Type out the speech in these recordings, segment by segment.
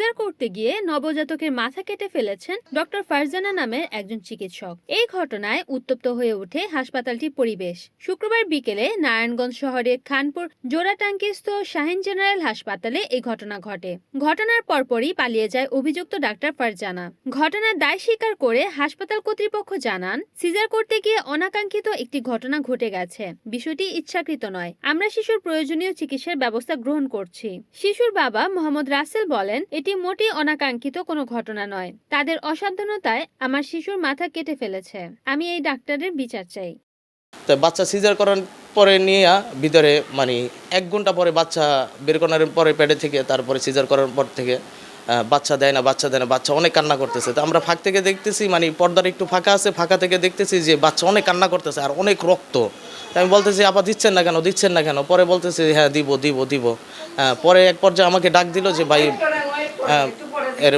Caesar করতে গিয়ে নবজাতকের মাথা কেটে ফেলেছেন ডক্টর ফারজানা নামের একজন চিকিৎসক। এই ঘটনায় উত্তপ্ত হয়ে ওঠে হাসপাতালটির পরিবেশ। শুক্রবার বিকেলে নারায়ণগঞ্জ শহরের খানপুর জোড়াটাঙ্কিস্থ শাহীন জেনারেল হাসপাতালে এই ঘটনা ঘটে। ঘটনার পরপরই পালিয়ে যায় অভিযুক্ত ডাক্তার ফারজানা। ঘটনার দায় স্বীকার করে হাসপাতাল কর্তৃপক্ষ জানান, সিজার করতে গিয়ে অনাকাঙ্ক্ষিত একটি ঘটনা ঘটে গেছে। বিষয়টি ইচ্ছাকৃত নয়। আমরা শিশুর প্রয়োজনীয় চিকিৎসার ব্যবস্থা গ্রহণ করছি। শিশুর বাবা মোহাম্মদ রাসেল বলেন, এটি মোটেই অনাকাঙ্ক্ষিত কোনো ঘটনা নয়। তাদের অসাবধানতায় আমার শিশুর মাথা কেটে ফেলেছে। আমি এই ডাক্তারের বিচার চাই। তো বাচ্চা সিজার করার পরে নিয়ে ভিতরে 1 ঘন্টা পরে বাচ্চা বের করার পরে পেটে থেকে, তারপরে সিজার করার পর থেকে বাচ্চা দেয় না, বাচ্চা অনেক কান্না করতেছে। তো আমরা ফাঁক থেকে দেখতেছি, পর্দার একটু ফাঁকা আছে, ফাঁকা থেকে দেখতেছি যে বাচ্চা অনেক কান্না করতেছে আর অনেক রক্ত। আমি বলতেছি, আপা দিচ্ছেন না কেন? পরে বলতেছি, হ্যাঁ দিব। পরে এক পর্যায়ে আমাকে ডাক দিল যে ভাই এর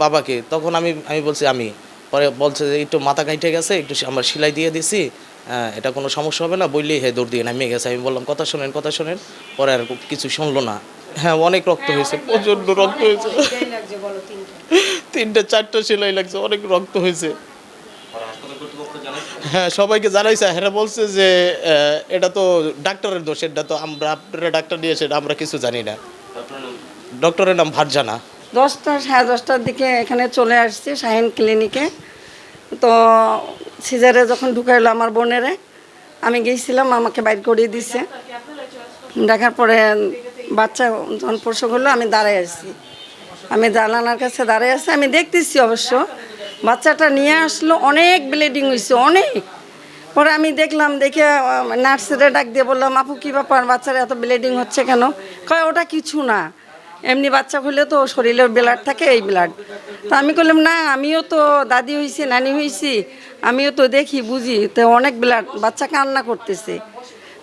বাবাকে। তখন আমি বলছি আমি। পরে বলছে যে একটু মাথা কাইটে গেছে, একটু আমার সেলাই দিয়ে দিছি, এটা কোনো সমস্যা হবে না বললেই দৌড় দিয়ে নামিয়ে গেছে। আমি বললাম কথা শোনেন। পরে আর কিছু শুনলো না। হ্যাঁ, অনেক রক্ত হয়েছে, প্রচণ্ড রক্ত হয়েছে। 3-4টা সেলাই লাগছে, অনেক রক্ত হয়েছে। হ্যাঁ, সবাইকে জানাইছে। হ্যাঁ, বলছে যে এটা তো ডাক্তারের দোষ, এটা তো আপনারা ডাক্তার দিয়েছে, আমরা কিছু জানি না। ডক্টরের নাম ফারজানা। 10টা-10:30টার দিকে এখানে চলে আসছি শাহীন ক্লিনিকে। তো সিজারে যখন ঢুকাইলো আমার বোনেরে, আমি গিয়েছিলাম, আমাকে বাইর করিয়ে দিছে। দেখার পরে বাচ্চা যখন প্রসব হলো, আমি দাঁড়ায় আসছি, আমি জানালার কাছে দাঁড়ায় আছি। আমি দেখতেছি অবশ্য বাচ্চাটা নিয়ে আসলো, অনেক ব্লিডিং হয়েছে, অনেক। পরে আমি দেখলাম, দেখে নার্সেরে ডাক দিয়ে বললাম, আপু কী ব্যাপার, বাচ্চার এত ব্লিডিং হচ্ছে কেন? কয় ওটা কিছু না, এমনি বাচ্চা হলে তো শরীরের ব্লাড থাকে, এই ব্লাড। তো আমি বললাম, না আমিও তো দাদি হয়েছি, নানি হয়েছি, আমিও তো দেখি বুঝি, তো অনেক ব্লাড, বাচ্চা কান্না করতেছে।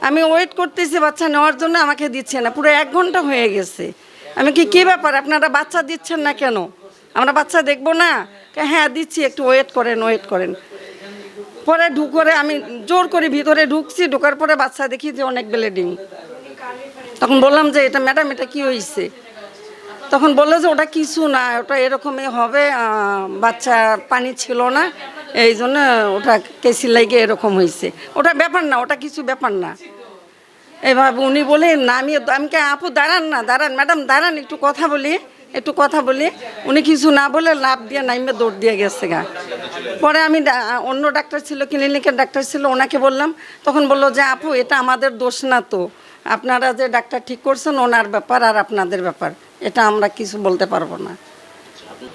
আমি ওয়েট করতেছি বাচ্চা নেওয়ার জন্য, আমাকে দিচ্ছে না। পুরো 1 ঘন্টা হয়ে গেছে। আমি কী ব্যাপার, আপনারা বাচ্চা দিচ্ছেন না কেন? আমরা বাচ্চা দেখবো না? হ্যাঁ দিচ্ছি, একটু ওয়েট করেন। পরে ঢুকরে আমি জোর করে ভিতরে ঢুকছি, ঢোকার পরে বাচ্চা দেখি যে অনেক ব্লিডিং। তখন বললাম যে এটা ম্যাডাম, এটা কি হয়েছে? তখন বললো যে ওটা কিছু না, ওটা এরকমই হবে, বাচ্চা পানি ছিল না, এই জন্য ওটা কেসি লাগে এরকম হয়েছে, ওটা ব্যাপার না, ওটা কিছু ব্যাপার না। এভাবে উনি বলে না, আমি আপু দাঁড়ান ম্যাডাম দাঁড়ান, একটু কথা বলি। উনি কিছু না বলে লাভ দিয়ে নাইমে দৌড় দিয়ে গেছে গা। পরে আমি অন্য ডাক্তার ছিল, ক্লিনিকের ডাক্তার ছিল, ওনাকে বললাম। তখন বললো যে আপু এটা আমাদের দোষ না, তো আপনারা যে ডাক্তার ঠিক করছেন ওনার ব্যাপার আর আপনাদের ব্যাপার, এটা আমরা কিছু বলতে পারবো না।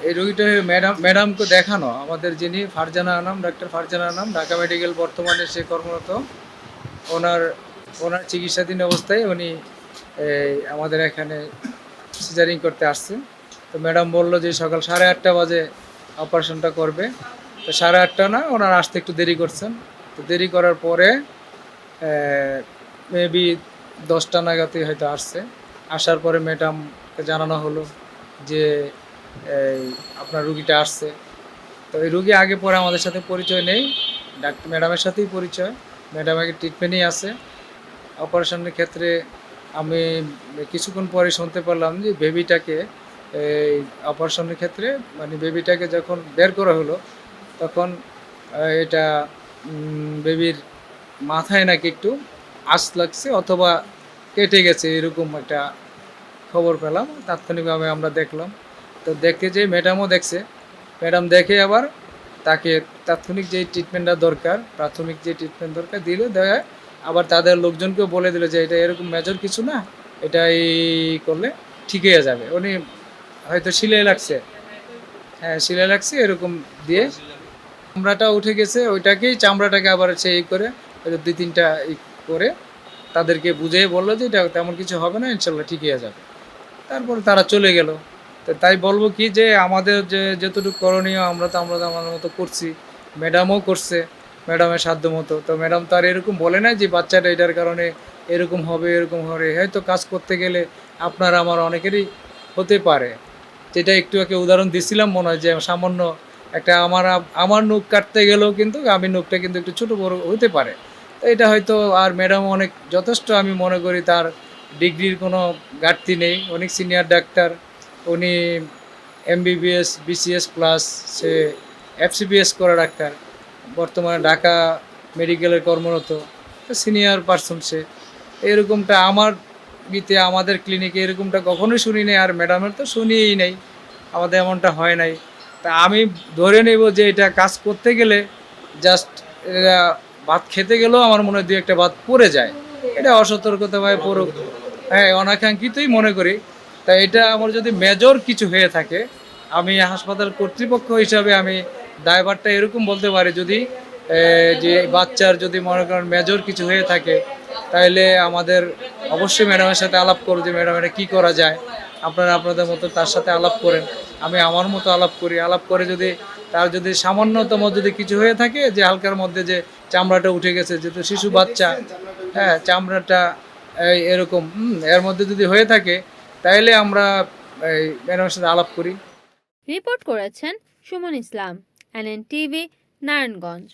এই রোগীটা ম্যাডামকে দেখানো, আমাদের যিনি ফারজানা নাম, ডাক্তার ফারজানা নাম, ঢাকা মেডিকেল বর্তমানে সে কর্মরত। ওনার চিকিৎসাধীন অবস্থায় উনি আমাদের এখানে সিজারিং করতে আসছে। তো ম্যাডাম বললো যে সকাল 8:30 বাজে অপারেশনটা করবে। তো 8:30 না, ওনার আসতে একটু দেরি করছেন। তো দেরি করার পরে মেবি 10টা নাগাদই হয়তো আসছে। আসার পরে ম্যাডামকে জানানো হলো যে আপনার রুগীটা আসছে। তো এই রুগী আগে পরে আমাদের সাথে পরিচয় নেই, ম্যাডামের সাথেই পরিচয়। ম্যাডাম আগে ট্রিটমেন্টেই আছে। অপারেশনের ক্ষেত্রে আমি কিছুক্ষণ পরে শুনতে পারলাম যে বেবিটাকে এই অপারেশনের ক্ষেত্রে বেবিটাকে যখন বের করা হলো, তখন এটা বেবির মাথায় নাকি একটু আঁচ লাগছে অথবা কেটে গেছে, এরকম একটা খবর পেলাম। তাৎক্ষণিকভাবে আমরা দেখলাম। তো দেখে যে ম্যাডামও দেখছে, ম্যাডাম দেখে আবার তাকে তাৎক্ষণিক যে ট্রিটমেন্টটা দরকার, প্রাথমিক যে ট্রিটমেন্ট দরকার দিল, দেয় আবার তাদের লোকজনকেও বলে দিল যে এটা এরকম মেজর কিছু না, এটা এই করলে ঠিক হয়ে যাবে। উনি হয়তো সিলাই লাগছে, হ্যাঁ সিলাই লাগছে, এরকম দিয়ে চামড়াটা উঠে গেছে, ওইটাকেই চামড়াটাকে আবার সেই করে 2-3টা করে তাদেরকে বুঝিয়ে বললো যে এটা তেমন কিছু হবে না, ইনশাল্লাহ ঠিক হয়ে যাবে। তারপরে তারা চলে গেল। তো তাই বলবো কি যে আমাদের যতটুকু করণীয় আমরা তো আমাদের মতো করছি, ম্যাডামও করছে ম্যাডামের সাধ্য মতো। তো ম্যাডাম তো আর এরকম বলে না যে বাচ্চাটা এটার কারণে এরকম হবে। হয়তো কাজ করতে গেলে আপনার আমার অনেকেরই হতে পারে, যেটা একটু আগে উদাহরণ দিছিলাম মনে হয়, যে সামান্য একটা আমার নখ কাটতে গেলেও কিন্তু আমি নখটা কিন্তু একটু ছোটো বড়ো হতে পারে। তো এটা হয়তো আর ম্যাডাম অনেক যথেষ্ট, আমি মনে করি তার ডিগ্রির কোনো ঘাটতি নেই, অনেক সিনিয়র ডাক্তার, উনি MBBS BCS প্লাস, সে FCPS করা ডাক্তার, বর্তমানে ঢাকা মেডিকেলের কর্মরত সিনিয়র পার্সন। সে এরকমটা আমাদের ক্লিনিকে এরকমটা কখনোই শুনি নাই, আর ম্যাডামের তো শুনিই নাই, আমাদের এমনটা হয় নাই। তা আমি ধরে নেব যে এটা কাজ করতে গেলে জাস্ট ভাত খেতে গেলেও আমার মনে হয় দুই একটা ভাত পড়ে যায়, এটা অসতর্কতাভাবে পুরো, হ্যাঁ, অনাকাঙ্ক্ষিতই মনে করি। তা এটা আমার যদি মেজর কিছু হয়ে থাকে, আমি হাসপাতাল কর্তৃপক্ষ হিসাবে আমি দায়ভারটা এরকম বলতে পারি, যদি যে বাচ্চার যদি মনে করেন মেজর কিছু হয়ে থাকে, তাহলে আমাদের অবশ্যই ম্যাডামের সাথে আলাপ করো যে ম্যাডাম এটা কী করা যায়। আপনারা আপনাদের মতো তার সাথে আলাপ করেন, আমি আমার মতো আলাপ করি। আলাপ করে যদি তার যদি সামান্যতম যদি কিছু হয়ে থাকে, যে হালকার মধ্যে যে চামড়াটা উঠে গেছে, যেহেতু শিশু বাচ্চা, হ্যাঁ, চামড়াটা এরকম এর মধ্যে যদি হয়ে থাকে, তাহলে আমরা এই ম্যাডামের সাথে আলাপ করি। রিপোর্ট করেছেন সুমন ইসলাম, NNTV, নারায়ণগঞ্জ।